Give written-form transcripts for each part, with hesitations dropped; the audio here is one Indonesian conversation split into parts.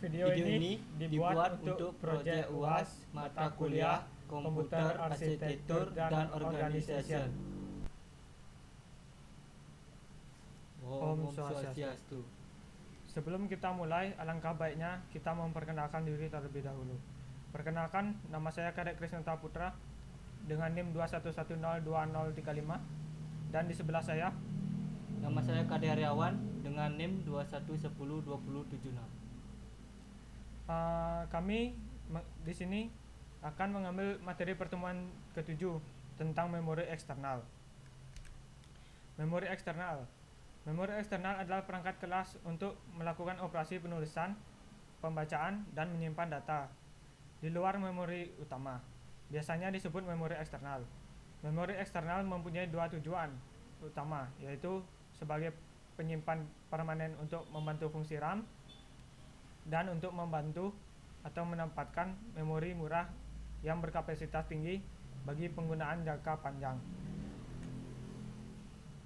Video ini dibuat untuk proyek UAS mata kuliah Komputer Arsitektur dan Organization. Om Swastiastu. Sebelum kita mulai, alangkah baiknya kita memperkenalkan diri terlebih dahulu. Perkenalkan, nama saya Kadek Krisnanta Putra dengan NIM 211020035, dan di sebelah saya Nama saya Kade Haryawan dengan NIM 21102076. Kami di sini akan mengambil materi pertemuan ke-7 tentang memori eksternal. Memori eksternal. Memori eksternal adalah perangkat kelas untuk melakukan operasi penulisan, pembacaan, dan menyimpan data di luar memori utama. Biasanya disebut memori eksternal. Memori eksternal mempunyai dua tujuan utama, yaitu sebagai penyimpan permanen untuk membantu fungsi RAM dan untuk membantu atau menempatkan memori murah yang berkapasitas tinggi bagi penggunaan jangka panjang.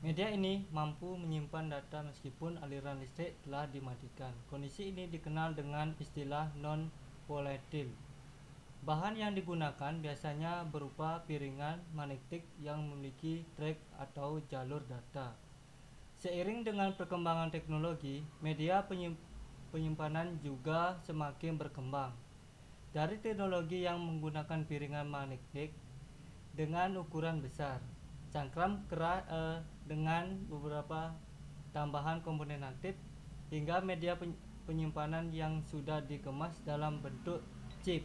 Media ini mampu menyimpan data meskipun aliran listrik telah dimatikan. Kondisi ini dikenal dengan istilah non-volatile. Bahan yang digunakan biasanya berupa piringan magnetik yang memiliki trek atau jalur data. Seiring dengan perkembangan teknologi, media penyimpanan juga semakin berkembang. Dari teknologi yang menggunakan piringan magnetik dengan ukuran besar, cangkram keras dengan beberapa tambahan komponen aktif, hingga media penyimpanan yang sudah dikemas dalam bentuk chip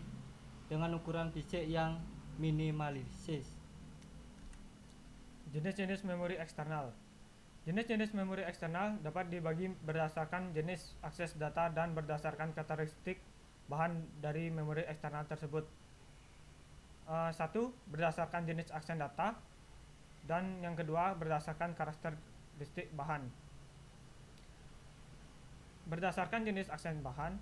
dengan ukuran fisik yang minimalistis. Jenis-jenis memori eksternal. Jenis-jenis memori eksternal dapat dibagi berdasarkan jenis akses data dan berdasarkan karakteristik bahan dari memori eksternal tersebut. Satu, berdasarkan jenis akses data, dan yang kedua berdasarkan karakteristik bahan. Berdasarkan jenis akses bahan,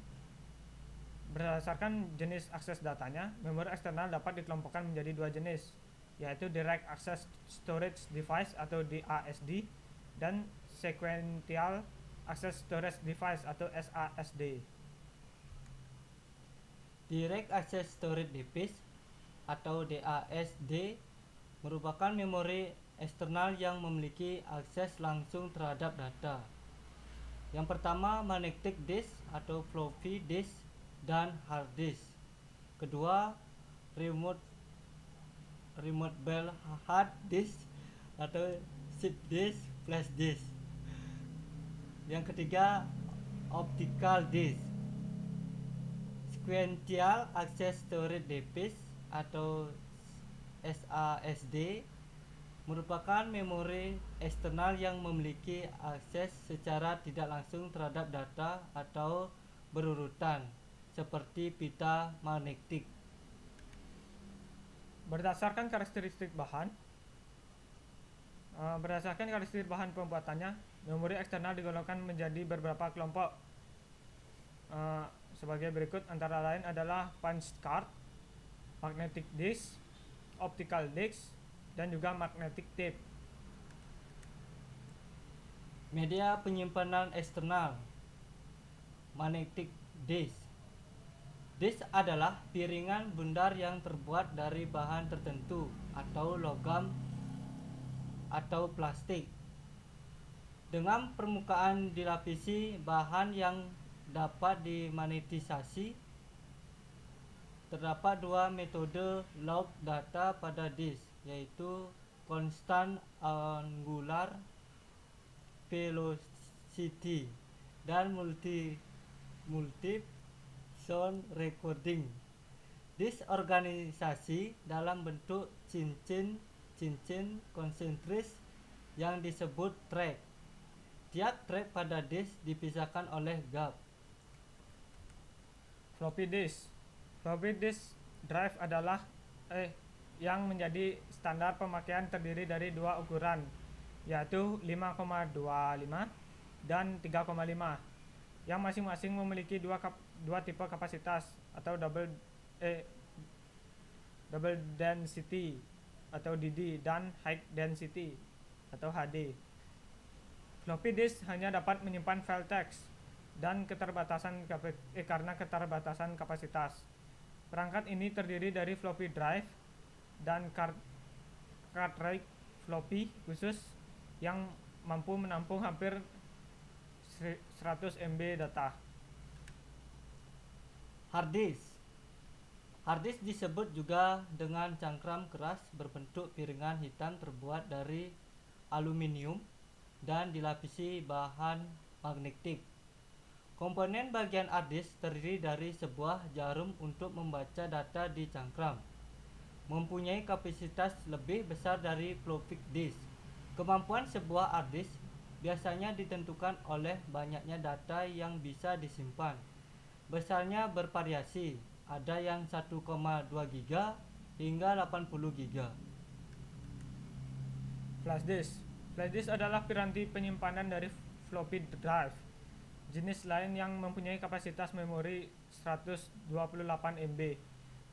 berdasarkan jenis akses datanya, memori eksternal dapat dikelompokkan menjadi dua jenis, yaitu Direct Access Storage Device atau DASD dan Sequential Access Storage Device atau SASD. Direct Access Storage Device atau DASD merupakan memori eksternal yang memiliki akses langsung terhadap data. Yang pertama, magnetic disk atau floppy disk dan hard disk. Kedua, removable hard disk atau chip disk, flash disk. Yang ketiga, optical disk. Sequential Access Storage Device atau SASD merupakan memori eksternal yang memiliki akses secara tidak langsung terhadap data atau berurutan seperti pita magnetik. Berdasarkan karakteristik bahan, pembuatannya, memori eksternal digolongkan menjadi beberapa kelompok sebagai berikut, antara lain adalah punch card, magnetic disk, optical disk, dan juga magnetic tape. Media penyimpanan eksternal. Magnetic disk. Disk adalah piringan bundar yang terbuat dari bahan tertentu atau logam atau plastik dengan permukaan dilapisi bahan yang dapat dimagnetisasi. Terdapat dua metode log data pada disk, yaitu constant angular velocity dan multiple sound recording. Disk organisasi dalam bentuk cincin konsentris yang disebut track. Tiap track pada disk dipisahkan oleh gap. Floppy disk. Floppy disk drive adalah yang menjadi standar pemakaian, terdiri dari dua ukuran, yaitu 5,25 dan 3,5, yang masing-masing memiliki dua tipe kapasitas atau double density atau DD dan high density atau HD. Floppy disk hanya dapat menyimpan file teks dan karena keterbatasan kapasitas. Perangkat ini terdiri dari floppy drive dan cartridge floppy khusus yang mampu menampung hampir 100 MB data. Hard disk. Hard disk disebut juga dengan cangkram keras berbentuk piringan hitam terbuat dari aluminium dan dilapisi bahan magnetik. Komponen bagian hard disk terdiri dari sebuah jarum untuk membaca data di cangkram. Mempunyai kapasitas lebih besar dari floppy disk. Kemampuan sebuah hard disk biasanya ditentukan oleh banyaknya data yang bisa disimpan. Besarnya bervariasi, ada yang 1,2 GB hingga 80 GB. Flash disk. Flash disk adalah piranti penyimpanan dari floppy drive. Jenis lain yang mempunyai kapasitas memori 128 MB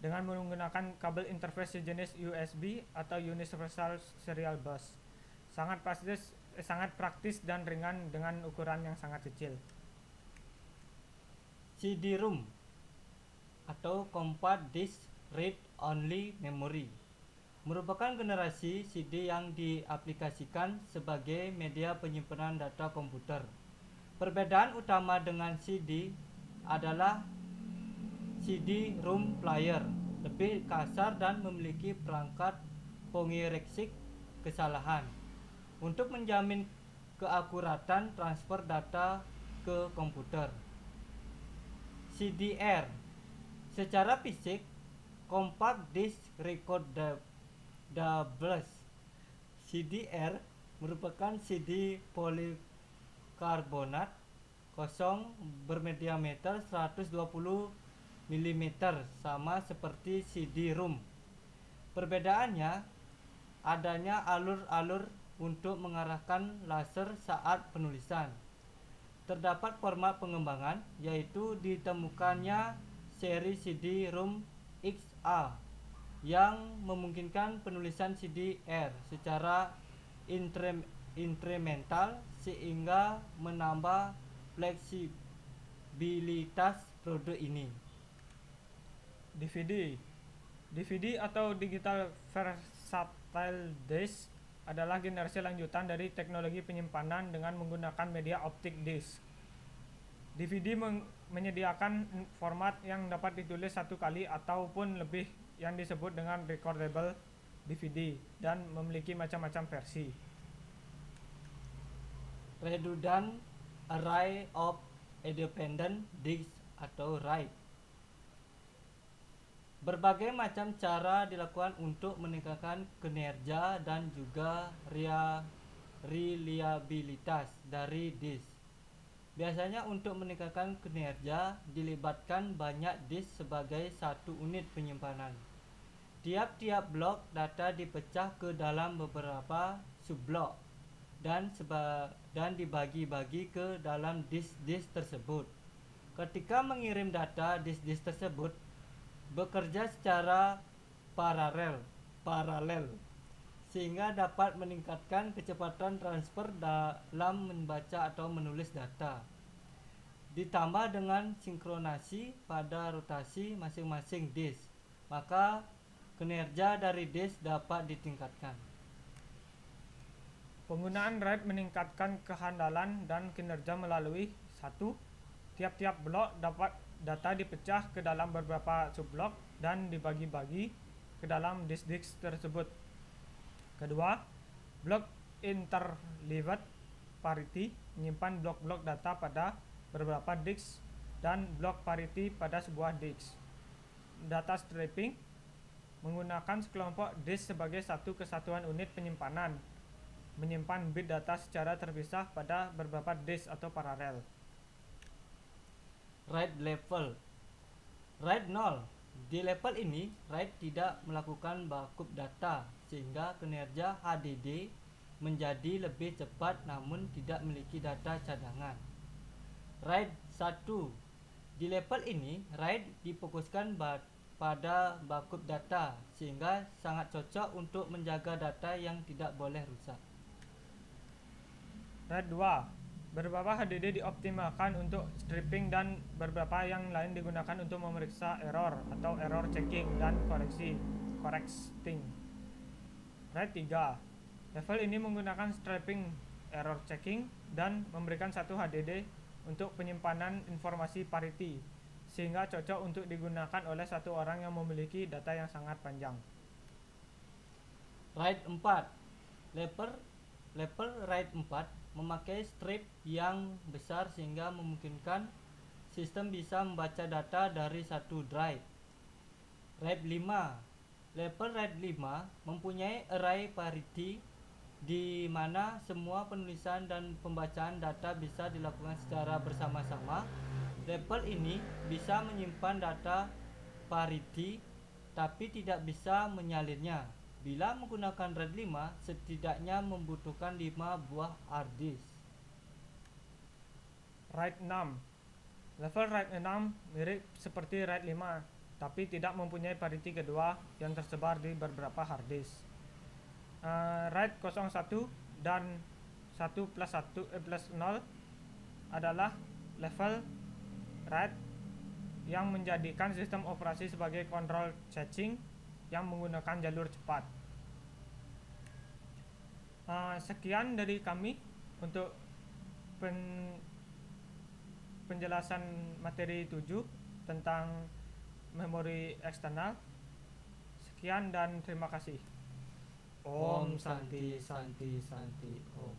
dengan menggunakan kabel interface sejenis USB atau Universal Serial Bus. Sangat praktis dan ringan dengan ukuran yang sangat kecil. CD-ROM atau Compact Disc Read Only Memory merupakan generasi CD yang diaplikasikan sebagai media penyimpanan data komputer. Perbedaan utama dengan CD adalah CD-ROM player lebih kasar dan memiliki perangkat pengoreksi kesalahan untuk menjamin keakuratan transfer data ke komputer. CDR. Secara fisik, Compact Disc Recordables CDR merupakan CD polikarbonat kosong berdiameter 120 mm sama seperti CD-ROM. Perbedaannya adanya alur-alur untuk mengarahkan laser saat penulisan. Terdapat format pengembangan, yaitu ditemukannya seri CD-ROM XA yang memungkinkan penulisan CD-R secara incremental sehingga menambah fleksibilitas produk ini. DVD atau Digital Versatile Disc adalah generasi lanjutan dari teknologi penyimpanan dengan menggunakan media optik disk. DVD menyediakan format yang dapat ditulis satu kali ataupun lebih yang disebut dengan recordable DVD dan memiliki macam-macam versi. Redundant Array of Independent Disks atau RAID. Berbagai macam cara dilakukan untuk meningkatkan kinerja dan juga reliabilitas dari disk. Biasanya untuk meningkatkan kinerja dilibatkan banyak disk sebagai satu unit penyimpanan. Tiap-tiap blok data dipecah ke dalam beberapa subblok dan dibagi-bagi ke dalam disk-disk tersebut. Ketika mengirim data, disk-disk tersebut bekerja secara paralel sehingga dapat meningkatkan kecepatan transfer dalam membaca atau menulis data. Ditambah dengan sinkronasi pada rotasi masing-masing disk, maka kinerja dari disk dapat ditingkatkan. Penggunaan RAID meningkatkan kehandalan dan kinerja melalui 1. Tiap-tiap blok data dipecah ke dalam beberapa subblok dan dibagi-bagi ke dalam disk-disk tersebut. Kedua, blok interleaved parity menyimpan blok-blok data pada beberapa disk dan blok parity pada sebuah disk. Data stripping menggunakan sekelompok disk sebagai satu kesatuan unit penyimpanan, menyimpan bit data secara terpisah pada beberapa disk atau paralel. RAID level. RAID 0. Di level ini, RAID tidak melakukan backup data sehingga kinerja HDD menjadi lebih cepat namun tidak memiliki data cadangan. RAID 1. Di level ini, RAID difokuskan pada backup data sehingga sangat cocok untuk menjaga data yang tidak boleh rusak. RAID 2 Beberapa HDD dioptimalkan untuk stripping dan beberapa yang lain digunakan untuk memeriksa error atau error checking dan correcting. RAID 3. Level ini menggunakan stripping, error checking, dan memberikan satu HDD untuk penyimpanan informasi parity, sehingga cocok untuk digunakan oleh satu orang yang memiliki data yang sangat panjang. RAID 4. Level RAID 4 memakai strip yang besar sehingga memungkinkan sistem bisa membaca data dari satu drive. RAID 5. Level RAID 5 mempunyai array parity di mana semua penulisan dan pembacaan data bisa dilakukan secara bersama-sama. Level ini bisa menyimpan data parity tapi tidak bisa menyalinnya. Bila menggunakan RAID 5, setidaknya membutuhkan 5 buah hard disk. RAID 6. Level RAID 6 mirip seperti RAID 5, tapi tidak mempunyai parity kedua yang tersebar di beberapa hard disk. RAID 01 dan 1+0 adalah level RAID yang menjadikan sistem operasi sebagai kontrol caching yang menggunakan jalur cepat. Sekian dari kami untuk penjelasan materi 7 tentang memori eksternal. Sekian dan terima kasih. Om Santi Santi Santi Om.